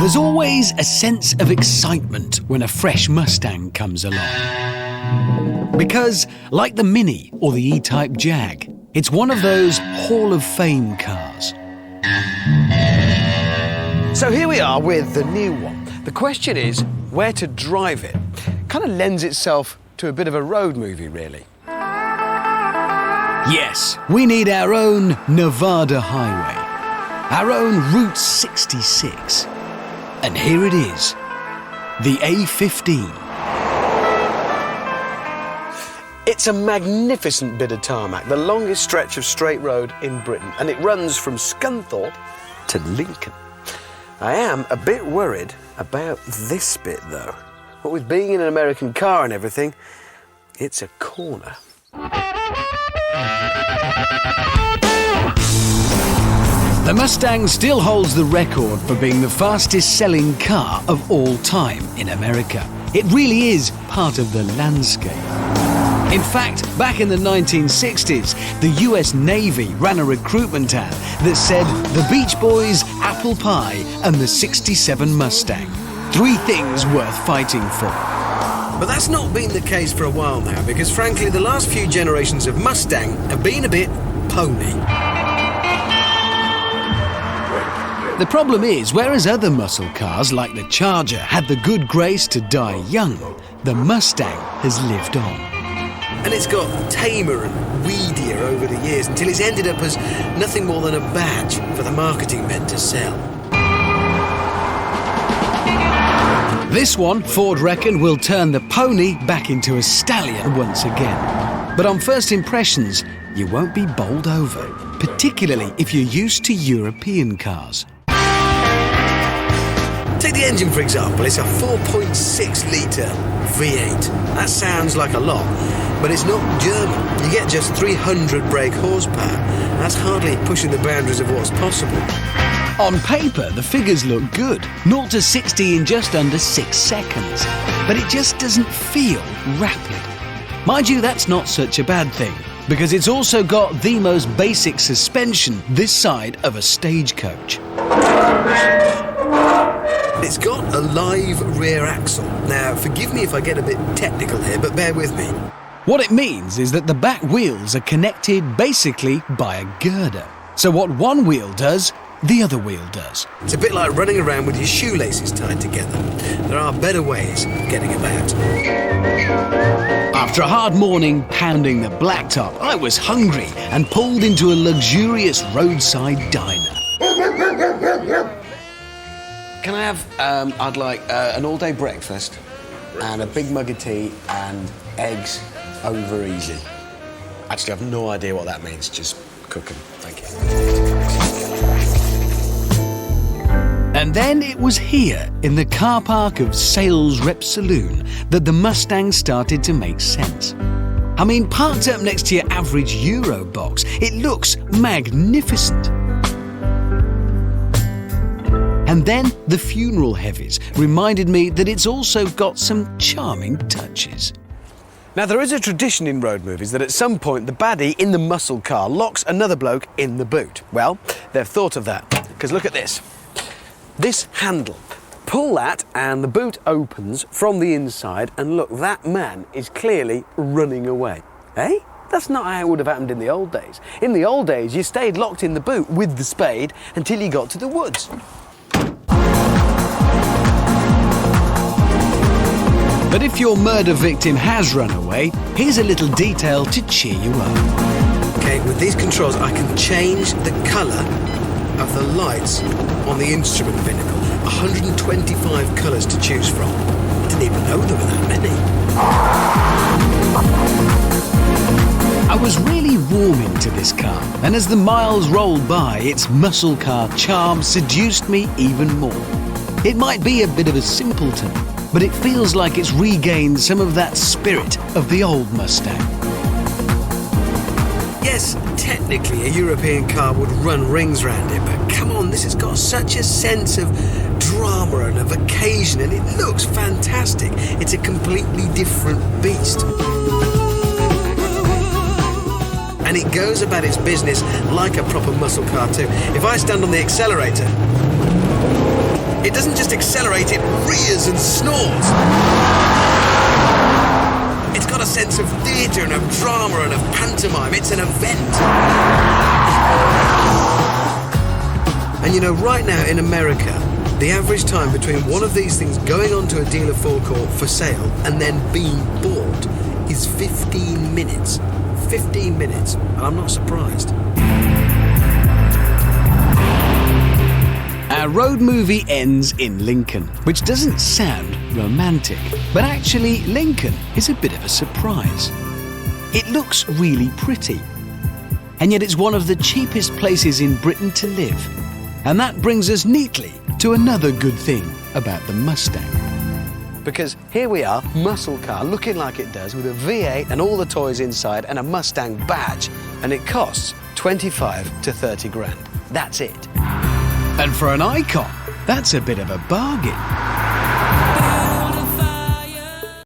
There's always a sense of excitement when a fresh Mustang comes along. Because, like the Mini or the E-Type Jag, it's one of those Hall of Fame cars. So here we are with the new one. The question is where to drive it. Kind of lends itself to a bit of a road movie, really. Yes, we need our own Nevada highway, our own Route 66. And here it is, the A15. It's a magnificent bit of tarmac, the longest stretch of straight road in Britain, and it runs from Scunthorpe to Lincoln. I am a bit worried about this bit, though. What with being in an American car and everything, it's a corner. The Mustang still holds the record for being the fastest-selling car of all time in America. It really is part of the landscape. In fact, back in the 1960s, the US Navy ran a recruitment ad that said the Beach Boys, apple pie, and the '67 Mustang. 3 things worth fighting for. But that's not been the case for a while now, because frankly, the last few generations of Mustang have been a bit pony. The problem is, whereas other muscle cars like the Charger had the good grace to die young, the Mustang has lived on. And it's got tamer and weedier over the years until it's ended up as nothing more than a badge for the marketing men to sell. This one, Ford reckon, will turn the pony back into a stallion once again. But on first impressions, you won't be bowled over, particularly if you're used to European cars. Take the engine, for example. It's a 4.6-litre V8. That sounds like a lot, but it's not German. You get just 300 brake horsepower. That's hardly pushing the boundaries of what's possible. On paper, the figures look good. 0 to 60 in just under 6 seconds. But it just doesn't feel rapid. Mind you, that's not such a bad thing, because it's also got the most basic suspension this side of a stagecoach. It's got a live rear axle. Now, forgive me if I get a bit technical here, but bear with me. What it means is that the back wheels are connected basically by a girder. So what one wheel does, the other wheel does. It's a bit like running around with your shoelaces tied together. There are better ways of getting about. After a hard morning pounding the blacktop, I was hungry and pulled into a luxurious roadside diner. Can I have, I'd like an all-day breakfast and a big mug of tea and eggs over easy. Actually, I've no idea what that means. Just cook them. Thank you. And then it was here, in the car park of Sales Rep Saloon, that the Mustang started to make sense. I mean, parked up next to your average Euro box, it looks magnificent. And then the funeral heavies reminded me that it's also got some charming touches. Now, there is a tradition in road movies that at some point the baddie in the muscle car locks another bloke in the boot. Well, they've thought of that, because look at this. This handle. Pull that and the boot opens from the inside, and look, that man is clearly running away. Eh? That's not how it would have happened in the old days. In the old days, you stayed locked in the boot with the spade until you got to the woods. But if your murder victim has run away, here's a little detail to cheer you up. Okay, with these controls, I can change the colour of the lights on the instrument binnacle. 125 colours to choose from. I didn't even know there were that many. I was really warming to this car, and as the miles rolled by, its muscle car charm seduced me even more. It might be a bit of a simpleton, but it feels like it's regained some of that spirit of the old Mustang. Yes, technically a European car would run rings round it, but come on, this has got such a sense of drama and of occasion, and it looks fantastic. It's a completely different beast. And it goes about its business like a proper muscle car too. If I stand on the accelerator, It doesn't just accelerate, it rears and snores. It's got a sense of theatre and of drama and of pantomime. It's an event. And you know, right now in America, the average time between one of these things going onto a dealer forecourt for sale and then being bought is 15 minutes. 15 minutes, and I'm not surprised. Our road movie ends in Lincoln, which doesn't sound romantic, but actually Lincoln is a bit of a surprise. It looks really pretty, and yet it's one of the cheapest places in Britain to live. And that brings us neatly to another good thing about the Mustang. Because here we are, muscle car, looking like it does, with a V8 and all the toys inside and a Mustang badge, and it costs 25 to 30 grand. That's it. And for an icon, that's a bit of a bargain.